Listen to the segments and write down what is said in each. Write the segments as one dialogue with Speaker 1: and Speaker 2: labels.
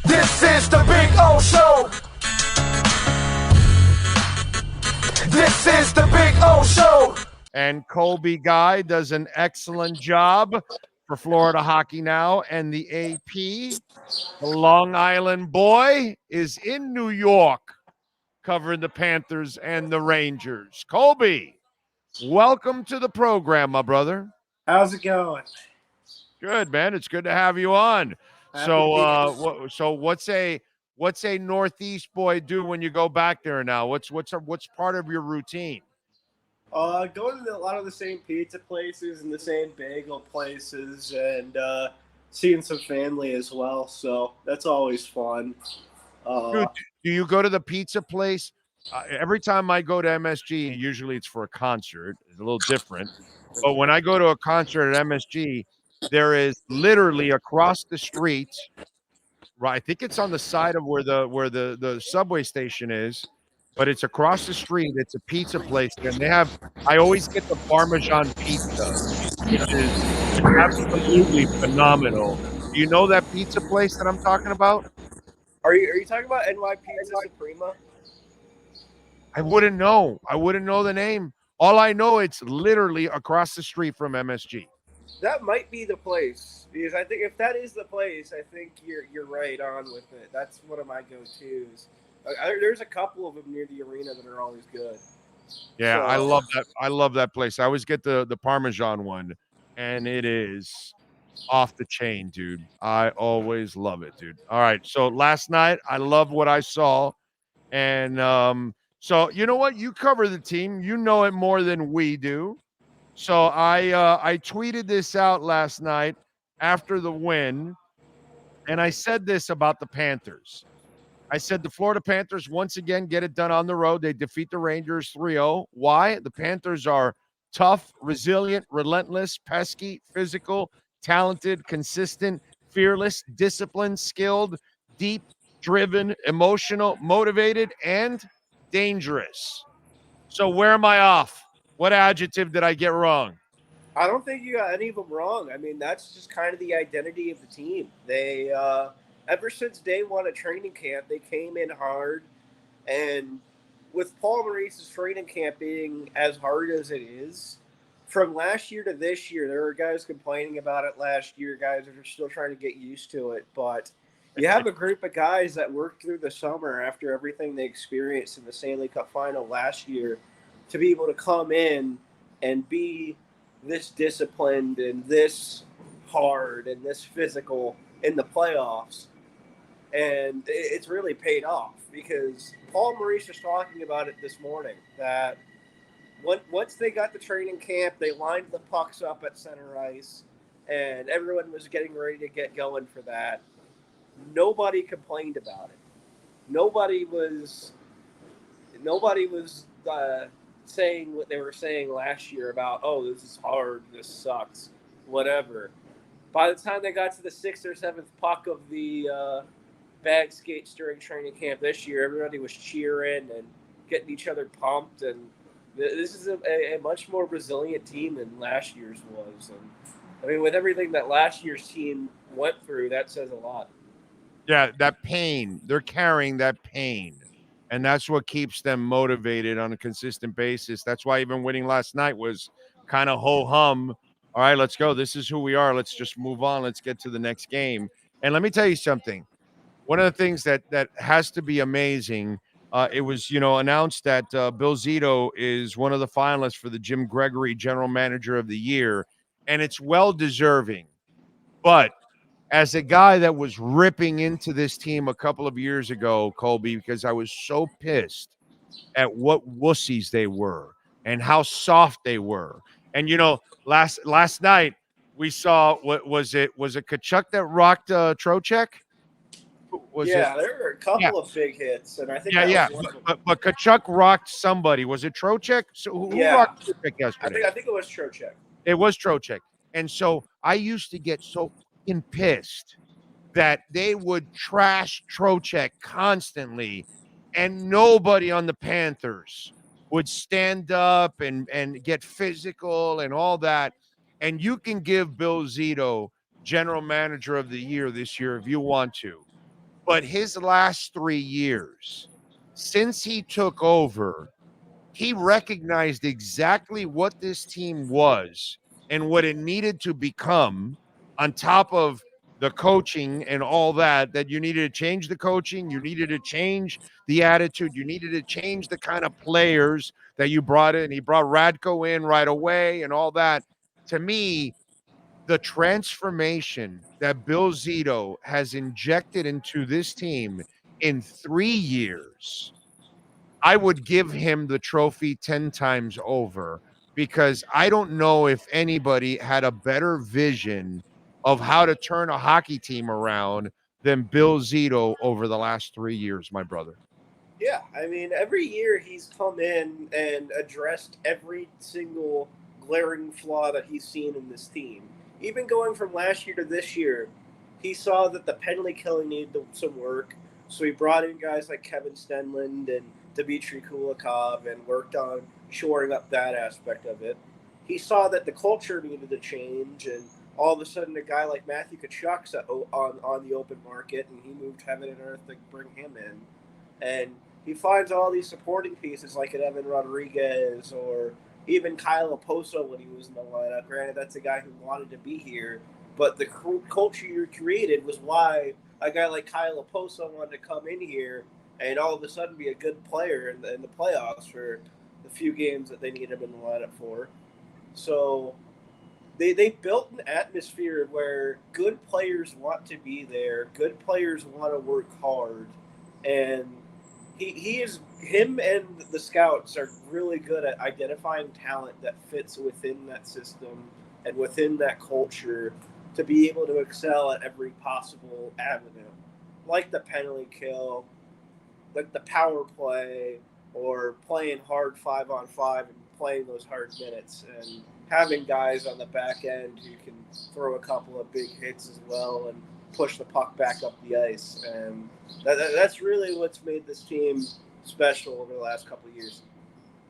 Speaker 1: This is the Big O Show. This is the Big O Show.
Speaker 2: And Colby Guy does an excellent job for Florida Hockey Now and the AP. The Long Island boy is in New York covering the Panthers and the Rangers. Colby, welcome to the program, my brother.
Speaker 3: How's it going?
Speaker 2: Good, man. It's good to have you on. So what's a Northeast boy do when you go back there now? What's part of your routine?
Speaker 3: Going to a lot of the same pizza places and the same bagel places, and seeing some family as well. So that's always fun.
Speaker 2: Dude, do you go to the pizza place? Every time I go to MSG, usually it's for a concert. It's a little different. But when I go to a concert at MSG, there is literally across the street, right? I think it's on the side of where the subway station is, but it's across the street. It's a pizza place, and I always get the Parmesan pizza, which is absolutely phenomenal. Do you know that pizza place that I'm talking about?
Speaker 3: Are you talking about NY Pizza Suprema?
Speaker 2: I wouldn't know. I wouldn't know the name. All I know, it's literally across the street from MSG.
Speaker 3: That might be the place, because I think if that is the place, I think you're right on with it. That's one of my go-tos. There's a couple of them near the arena that are always good.
Speaker 2: Yeah,
Speaker 3: So,
Speaker 2: I love that. I love that place. I always get the Parmesan one, and it is off the chain, dude. I always love it, dude. All right. So last night, I love what I saw, and so you know what? You cover the team. You know it more than we do. So I tweeted this out last night after the win, and I said this about the Panthers. I said the Florida Panthers once again get it done on the road. They defeat the Rangers 3-0. Why? The Panthers are tough, resilient, relentless, pesky, physical, talented, consistent, fearless, disciplined, skilled, deep, driven, emotional, motivated, and dangerous. So where am I off? What adjective did I get wrong?
Speaker 3: I don't think you got any of them wrong. I mean, that's just kind of the identity of the team. They ever since day one of training camp, they came in hard, and with Paul Maurice's training camp being as hard as it is, from last year to this year, there were guys complaining about it last year. Guys are still trying to get used to it, but you have a group of guys that worked through the summer after everything they experienced in the Stanley Cup final last year to be able to come in and be this disciplined and this hard and this physical in the playoffs. And it's really paid off, because Paul Maurice was talking about it this morning, that once they got the training camp, they lined the pucks up at center ice, and everyone was getting ready to get going for that. Nobody complained about it. Nobody was saying what they were saying last year about, oh, this is hard, this sucks, whatever. By the time they got to the sixth or seventh puck of the bag skates during training camp this year, everybody was cheering and getting each other pumped, and this is a much more resilient team than last year's was. And I mean, with everything that last year's team went through, that says a lot.
Speaker 2: Yeah, that pain. They're carrying that pain. And that's what keeps them motivated on a consistent basis. That's why even winning last night was kind of ho-hum. All right, let's go. This is who we are. Let's just move on. Let's get to the next game. And let me tell you something. One of the things that has to be amazing, it was, announced that Bill Zito is one of the finalists for the Jim Gregory General Manager of the Year, and it's well-deserving. But as a guy that was ripping into this team a couple of years ago, Colby, because I was so pissed at what wussies they were and how soft they were. And last night we saw, what was it? Was it Kachuk that rocked Trocheck?
Speaker 3: There were a couple of big hits, and I think
Speaker 2: but Kachuk rocked somebody. Was it Trocheck? So who rocked Trocheck yesterday?
Speaker 3: I think it was Trocheck.
Speaker 2: It was Trocheck. And so I used to get so pissed that they would trash Trocheck constantly, and nobody on the Panthers would stand up and get physical and all that. And you can give Bill Zito General Manager of the Year this year if you want to. But his last 3 years, since he took over, he recognized exactly what this team was and what it needed to become, on top of the coaching and all that, that you needed to change the coaching, you needed to change the attitude, you needed to change the kind of players that you brought in. He brought Radko in right away and all that. To me, the transformation that Bill Zito has injected into this team in 3 years, I would give him the trophy 10 times over, because I don't know if anybody had a better vision of how to turn a hockey team around than Bill Zito over the last 3 years, my brother.
Speaker 3: Yeah, I mean, every year he's come in and addressed every single glaring flaw that he's seen in this team. Even going from last year to this year, he saw that the penalty killing needed some work, so he brought in guys like Kevin Stenlund and Dmitry Kulikov and worked on shoring up that aspect of it. He saw that the culture needed to change, and all of a sudden a guy like Matthew Tkachuk's on the open market, and he moved heaven and earth to bring him in. And he finds all these supporting pieces like an Evan Rodriguez or even Kyle Oposo when he was in the lineup. Granted, that's a guy who wanted to be here, but the culture you created was why a guy like Kyle Oposo wanted to come in here and all of a sudden be a good player in the playoffs for the few games that they need him in the lineup for. So they built an atmosphere where good players want to be there, good players want to work hard, and him and the scouts are really good at identifying talent that fits within that system and within that culture to be able to excel at every possible avenue, like the penalty kill, like the power play, or playing hard 5-on-5 and playing those hard minutes, and having guys on the back end who can throw a couple of big hits as well and push the puck back up the ice. And that's really what's made this team special over the last couple of years.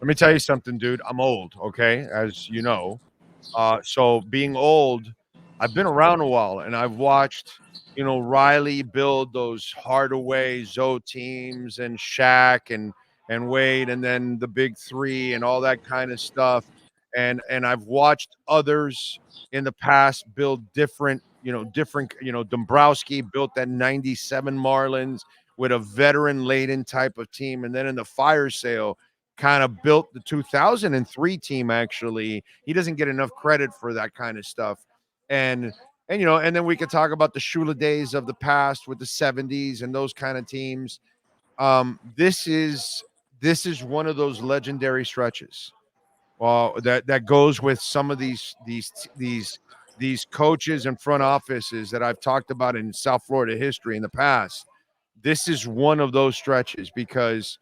Speaker 2: Let me tell you something, dude. I'm old, okay, as you know. So being old, I've been around a while, and I've watched, Riley build those Hardaway, Zoe teams, and Shaq and Wade, and then the big three and all that kind of stuff. And I've watched others in the past build Dombrowski built that 97 Marlins with a veteran laden type of team. And then in the fire sale, kind of built the 2003 team. Actually, he doesn't get enough credit for that kind of stuff. And then we could talk about the Shula days of the past with the 70s and those kind of teams. This is one of those legendary stretches. That goes with some of these coaches and front offices that I've talked about in South Florida history in the past. This is one of those stretches, because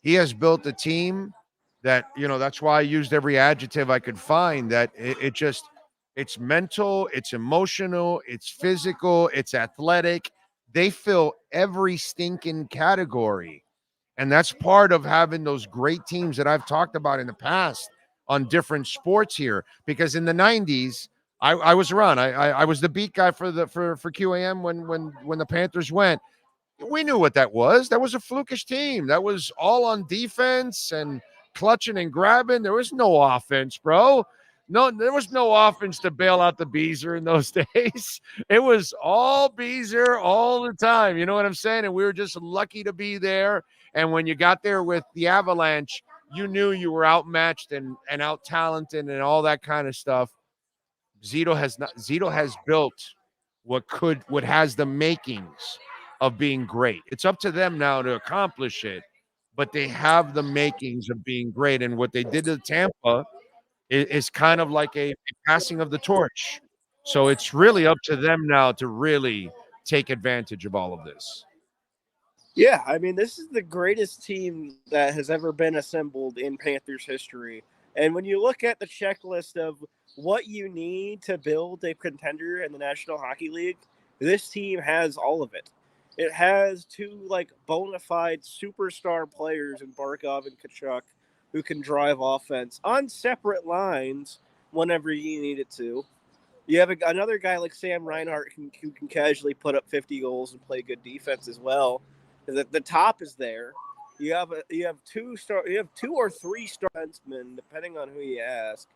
Speaker 2: he has built a team that, that's why I used every adjective I could find, that it's mental, it's emotional, it's physical, it's athletic. They fill every stinking category. And that's part of having those great teams that I've talked about in the past on different sports here. Because in the 90s, I was around. I was the beat guy for QAM when the Panthers went. We knew what that was. That was a flukish team. That was all on defense and clutching and grabbing. There was no offense, bro. No, there was no offense to bail out the Beezer in those days. It was all Beezer all the time. You know what I'm saying? And we were just lucky to be there. And when you got there with the Avalanche, you knew you were outmatched and out talented and all that kind of stuff. Zito has built what has the makings of being great. It's up to them now to accomplish it, but they have the makings of being great. And what they did to Tampa is kind of like a passing of the torch. So it's really up to them now to really take advantage of all of this.
Speaker 3: Yeah, I mean, this is the greatest team that has ever been assembled in Panthers history. And when you look at the checklist of what you need to build a contender in the National Hockey League, this team has all of it. It has two bona fide superstar players in Barkov and Tkachuk who can drive offense on separate lines whenever you need it to. You have another guy like Sam Reinhart who can casually put up 50 goals and play good defense as well. The top is there. You have two or three star defensemen, depending on who you ask,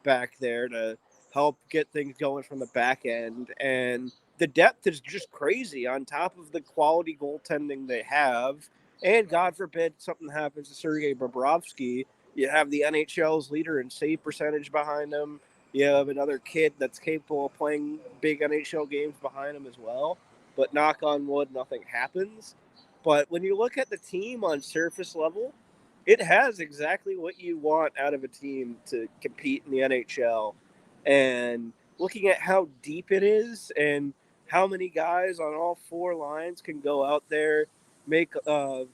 Speaker 3: back there to help get things going from the back end. And the depth is just crazy on top of the quality goaltending they have. And God forbid something happens to Sergei Bobrovsky, you have the NHL's leader in save percentage behind him. You have another kid that's capable of playing big NHL games behind him as well. But knock on wood, nothing happens. But when you look at the team on surface level, it has exactly what you want out of a team to compete in the NHL. And looking at how deep it is and how many guys on all four lines can go out there, make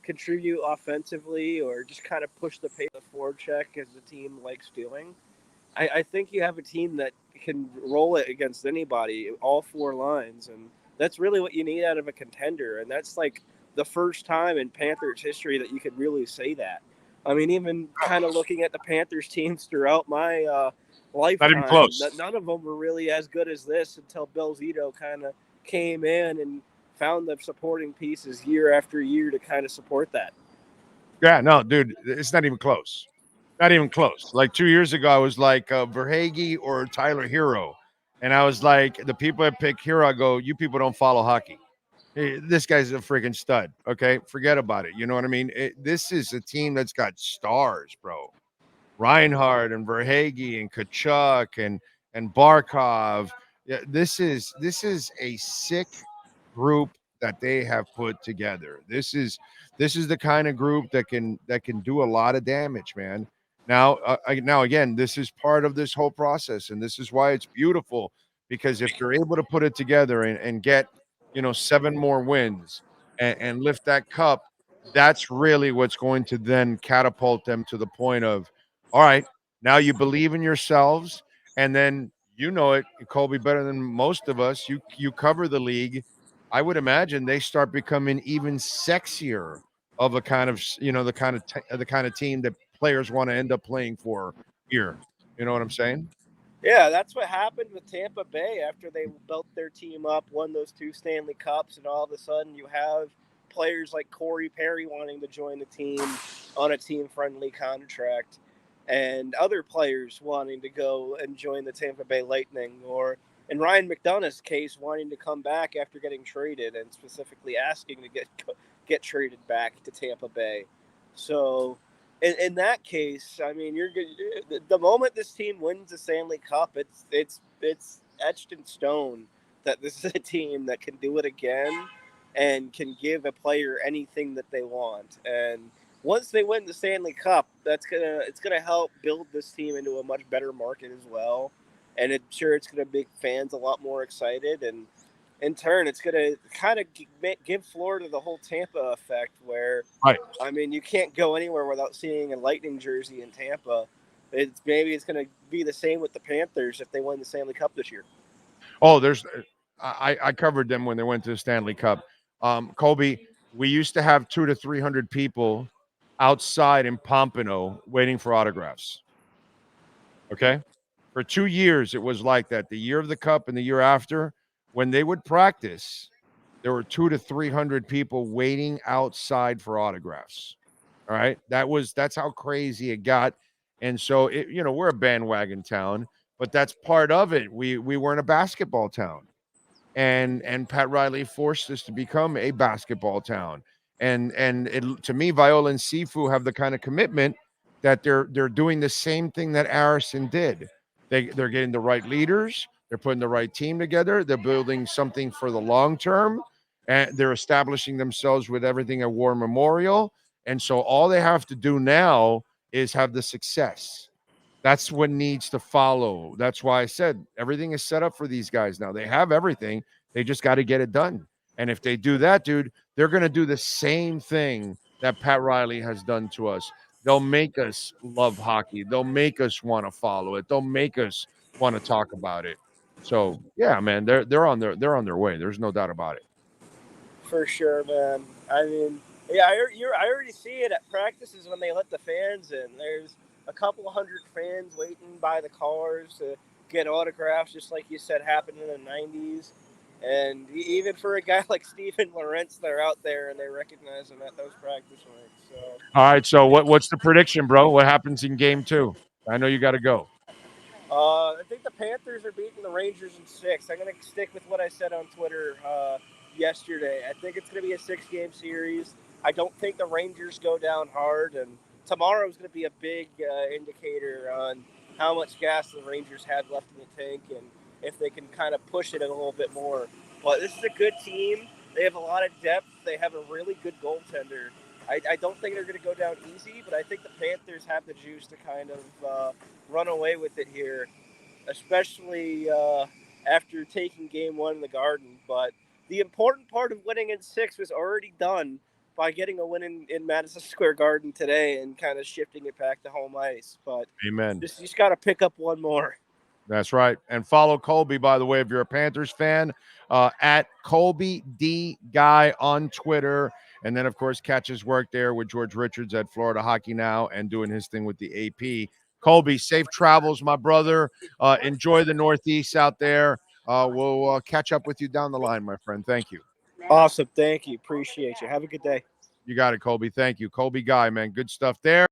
Speaker 3: contribute offensively, or just kind of push the pace of the forecheck as the team likes doing. I think you have a team that can roll it against anybody, all four lines, and that's really what you need out of a contender. And that's like the first time in Panthers history that you could really say that. I mean, even kind of looking at the Panthers teams throughout my
Speaker 2: Not even
Speaker 3: lifetime,
Speaker 2: close.
Speaker 3: none of them were really as good as this until Bill Zito kind of came in and found the supporting pieces year after year to kind of support that.
Speaker 2: Yeah, no, dude, it's not even close. Not even close. Like 2 years ago, I was like Verhage or Tyler Hero, and I was like, the people that pick Hero, I go, you people don't follow hockey. This guy's a freaking stud. Okay, forget about it. You know what I mean? This is a team that's got stars, bro. Reinhardt and Verhage and Kachuk and Barkov. Yeah, this is a sick group that they have put together. This is the kind of group that can do a lot of damage, man. Now again, this is part of this whole process, and this is why it's beautiful because if they're able to put it together and get 7 more wins and lift that cup, that's really what's going to then catapult them to the point of all right, now you believe in yourselves, and then it, Colby, better than most of us. You cover the league. I would imagine they start becoming even sexier of a kind of the kind of team that players want to end up playing for here. You know what I'm saying?
Speaker 3: Yeah, that's what happened with Tampa Bay after they built their team up, won those two Stanley Cups, and all of a sudden you have players like Corey Perry wanting to join the team on a team friendly contract, and other players wanting to go and join the Tampa Bay Lightning, or in Ryan McDonough's case, wanting to come back after getting traded and specifically asking to get traded back to Tampa Bay. So in that case, I mean, you're good. The moment this team wins the Stanley Cup, it's etched in stone that this is a team that can do it again and can give a player anything that they want. And once they win the Stanley Cup, it's gonna help build this team into a much better market as well. And it's gonna make fans a lot more excited, and in turn, it's gonna kind of give Florida the whole Tampa effect, where
Speaker 2: Right.
Speaker 3: I mean, you can't go anywhere without seeing a Lightning jersey in Tampa. Maybe it's going to be the same with the Panthers if they win the Stanley Cup this year.
Speaker 2: Oh, I covered them when they went to the Stanley Cup. Colby, we used to have 200 to 300 people outside in Pompano waiting for autographs. Okay. For 2 years, it was like that. The year of the cup and the year after, when they would practice, there were 200 to 300 people waiting outside for autographs. All right. That's how crazy it got. And so we're a bandwagon town, but that's part of it. We weren't a basketball town, and Pat Riley forced us to become a basketball town. To me, Viola and Sifu have the kind of commitment that they're doing the same thing that Arison did. They're getting the right leaders, they're putting the right team together, they're building something for the long term, and they're establishing themselves with everything at War Memorial. And so all they have to do now is have the success. That's what needs to follow. That's why I said everything is set up for these guys now. They have everything. They just got to get it done. And if they do that, dude, they're going to do the same thing that Pat Riley has done to us. They'll make us love hockey. They'll make us want to follow it. They'll make us want to talk about it. So yeah, man, they're on their way. There's no doubt about it.
Speaker 3: For sure, man. I mean, yeah, I already see it at practices when they let the fans in. There's a couple hundred fans waiting by the cars to get autographs, just like you said, happened in the 90s. And even for a guy like Steven Lorentz, they're out there and they recognize him at those practice ranks. So,
Speaker 2: All right. So what's the prediction, bro? What happens in game 2? I know you got to go.
Speaker 3: I think the Panthers are beating the Rangers in 6. I'm going to stick with what I said on Twitter yesterday. I think it's going to be a 6-game series. I don't think the Rangers go down hard, and tomorrow is going to be a big indicator on how much gas the Rangers have left in the tank and if they can kind of push it a little bit more. But this is a good team. They have a lot of depth. They have a really good goaltender. I don't think they're going to go down easy, but I think the Panthers have the juice to kind of run away with it here, especially after taking game 1 in the Garden. But the important part of winning in 6 was already done by getting a win in Madison Square Garden today and kind of shifting it back to home ice. But
Speaker 2: Amen.
Speaker 3: just got to pick up one more.
Speaker 2: That's right. And follow Colby, by the way, if you're a Panthers fan, at Colby D Guy on Twitter. And then, of course, catch his work there with George Richards at Florida Hockey Now and doing his thing with the AP. Colby, safe travels, my brother. Enjoy the Northeast out there. We'll catch up with you down the line, my friend. Thank you.
Speaker 3: Awesome. Thank you. Appreciate you. Have a good day.
Speaker 2: You got it, Colby. Thank you. Colby Guy, man. Good stuff there.